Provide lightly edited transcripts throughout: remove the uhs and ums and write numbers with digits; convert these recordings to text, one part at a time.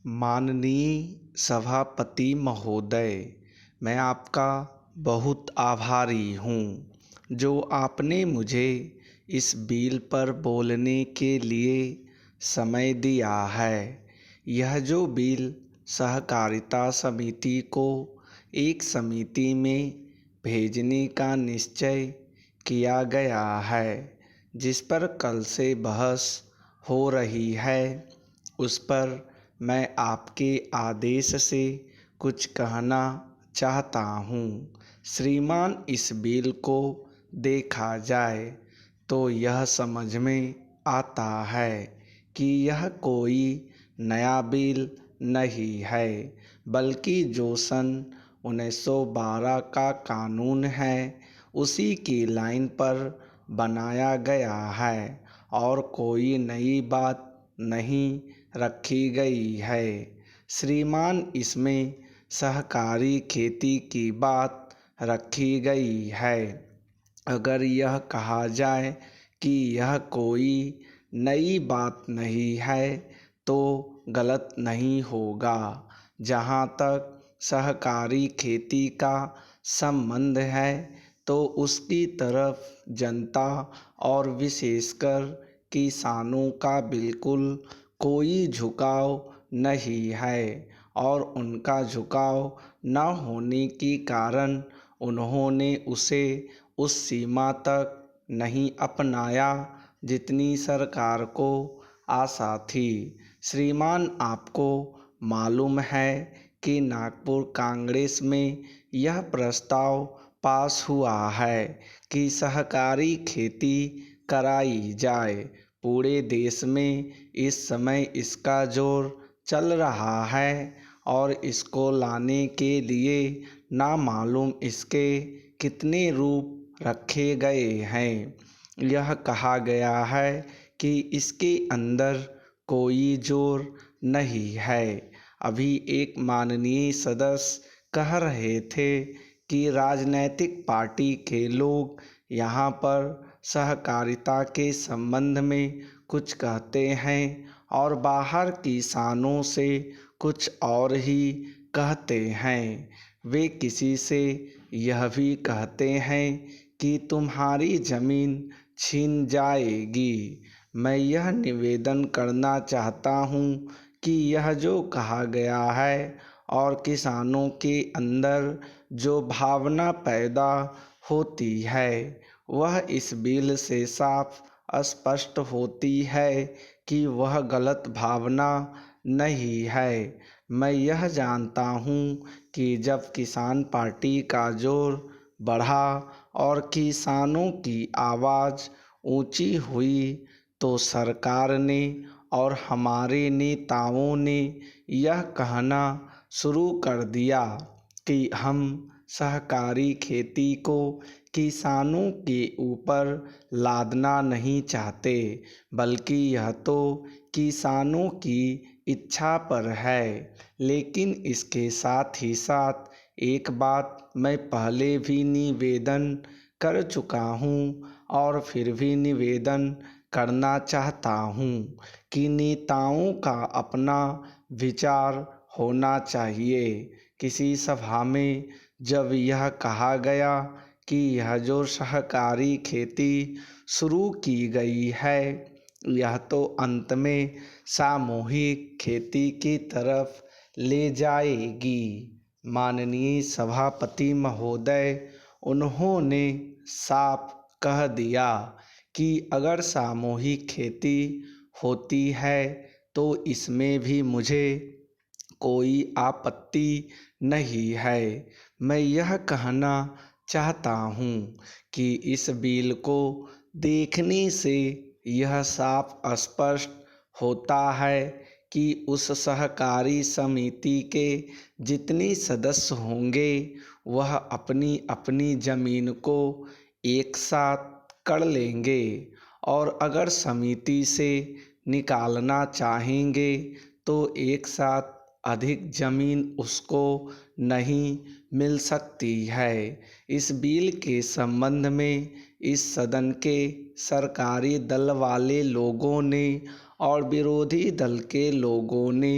माननीय सभापति महोदय, मैं आपका बहुत आभारी हूँ जो आपने मुझे इस बिल पर बोलने के लिए समय दिया है। यह जो बिल सहकारिता समिति को एक समिति में भेजने का निश्चय किया गया है, जिस पर कल से बहस हो रही है, उस पर मैं आपके आदेश से कुछ कहना चाहता हूँ। श्रीमान, इस बिल को देखा जाए तो यह समझ में आता है कि यह कोई नया बिल नहीं है, बल्कि जो सन 1912 का कानून है उसी की लाइन पर बनाया गया है और कोई नई बात नहीं रखी गई है। श्रीमान, इसमें सहकारी खेती की बात रखी गई है। अगर यह कहा जाए कि यह कोई नई बात नहीं है तो गलत नहीं होगा। जहाँ तक सहकारी खेती का संबंध है तो उसकी तरफ जनता और विशेषकर किसानों का बिल्कुल कोई झुकाव नहीं है और उनका झुकाव न होने के कारण उन्होंने उसे उस सीमा तक नहीं अपनाया जितनी सरकार को आशा थी। श्रीमान, आपको मालूम है कि नागपुर कांग्रेस में यह प्रस्ताव पास हुआ है कि सहकारी खेती कराई जाए। पूरे देश में इस समय इसका जोर चल रहा है और इसको लाने के लिए ना मालूम इसके कितने रूप रखे गए हैं। यह कहा गया है कि इसके अंदर कोई जोर नहीं है। अभी एक माननीय सदस्य कह रहे थे कि राजनीतिक पार्टी के लोग यहाँ पर सहकारिता के संबंध में कुछ कहते हैं और बाहर किसानों से कुछ और ही कहते हैं। वे किसी से यह भी कहते हैं कि तुम्हारी ज़मीन छीन जाएगी। मैं यह निवेदन करना चाहता हूँ कि यह जो कहा गया है और किसानों के अंदर जो भावना पैदा होती है वह इस बिल से साफ स्पष्ट होती है कि वह गलत भावना नहीं है। मैं यह जानता हूँ कि जब किसान पार्टी का जोर बढ़ा और किसानों की आवाज़ ऊंची हुई तो सरकार ने और हमारे नेताओं ने यह कहना शुरू कर दिया कि हम सहकारी खेती को किसानों के ऊपर लादना नहीं चाहते, बल्कि यह तो किसानों की इच्छा पर है। लेकिन इसके साथ ही साथ एक बात मैं पहले भी निवेदन कर चुका हूँ और फिर भी निवेदन करना चाहता हूँ कि नेताओं का अपना विचार होना चाहिए। किसी सभा में जब यह कहा गया कि यह जो सहकारी खेती शुरू की गई है यह तो अंत में सामूहिक खेती की तरफ ले जाएगी। माननीय सभापति महोदय, उन्होंने साफ कह दिया कि अगर सामूहिक खेती होती है तो इसमें भी मुझे कोई आपत्ति नहीं है। मैं यह कहना चाहता हूँ कि इस बिल को देखने से यह साफ स्पष्ट होता है कि उस सहकारी समिति के जितने सदस्य होंगे वह अपनी अपनी ज़मीन को एक साथ कर लेंगे और अगर समिति से निकालना चाहेंगे तो एक साथ अधिक ज़मीन उसको नहीं मिल सकती है। इस बिल के संबंध में इस सदन के सरकारी दल वाले लोगों ने और विरोधी दल के लोगों ने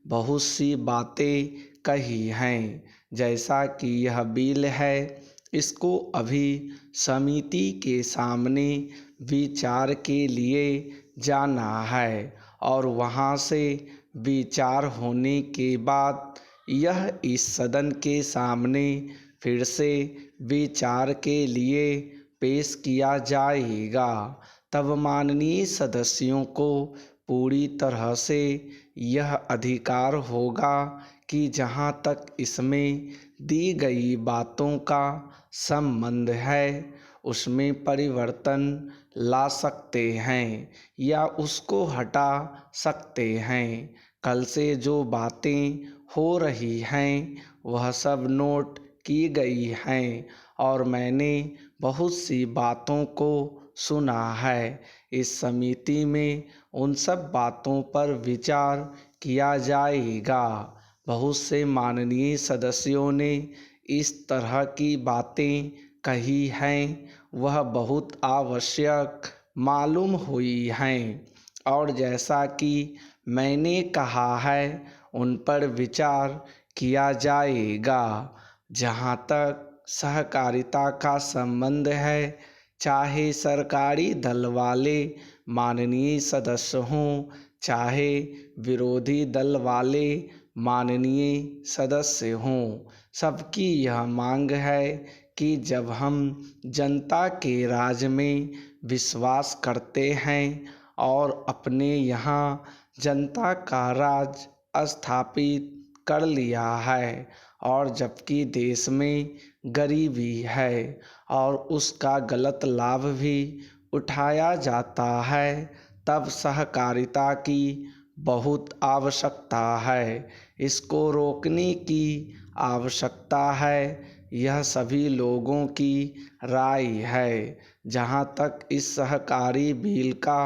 बहुत सी बातें कही हैं। जैसा कि यह बिल है, इसको अभी समिति के सामने विचार के लिए जाना है और वहाँ से विचार होने के बाद यह इस सदन के सामने फिर से विचार के लिए पेश किया जाएगा। तब माननीय सदस्यों को पूरी तरह से यह अधिकार होगा कि जहाँ तक इसमें दी गई बातों का संबंध है उसमें परिवर्तन ला सकते हैं या उसको हटा सकते हैं। कल से जो बातें हो रही हैं वह सब नोट की गई हैं और मैंने बहुत सी बातों को सुना है। इस समिति में उन सब बातों पर विचार किया जाएगा। बहुत से माननीय सदस्यों ने इस तरह की बातें कही हैं, वह बहुत आवश्यक मालूम हुई हैं और जैसा कि मैंने कहा है उन पर विचार किया जाएगा। जहाँ तक सहकारिता का संबंध है, चाहे सरकारी दल वाले माननीय सदस्य हों, चाहे विरोधी दल वाले माननीय सदस्य हों, सबकी यह मांग है कि जब हम जनता के राज में विश्वास करते हैं और अपने यहाँ जनता का राज स्थापित कर लिया है और जबकि देश में गरीबी है और उसका गलत लाभ भी उठाया जाता है, तब सहकारिता की बहुत आवश्यकता है। इसको रोकने की आवश्यकता है, यह सभी लोगों की राय है। जहाँ तक इस सहकारी बिल का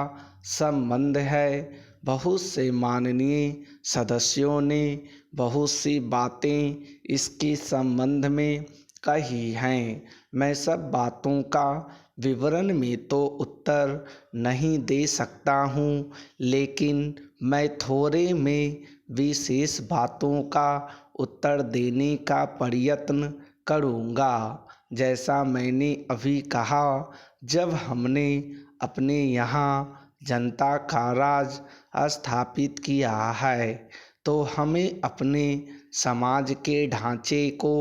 संबंध है, बहुत से माननीय सदस्यों ने बहुत सी बातें इसके संबंध में कही हैं। मैं सब बातों का विवरण में तो उत्तर नहीं दे सकता हूँ, लेकिन मैं थोड़े में विशेष बातों का उत्तर देने का प्रयत्न करूँगा। जैसा मैंने अभी कहा, जब हमने अपने यहाँ जनता का राज स्थापित किया है तो हमें अपने समाज के ढांचे को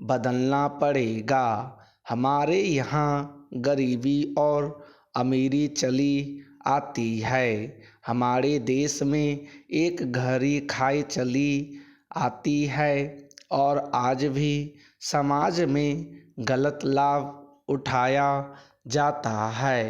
बदलना पड़ेगा। हमारे यहाँ गरीबी और अमीरी चली आती है। हमारे देश में एक घड़ी खाई चली आती है और आज भी समाज में गलत लाभ उठाया जाता है।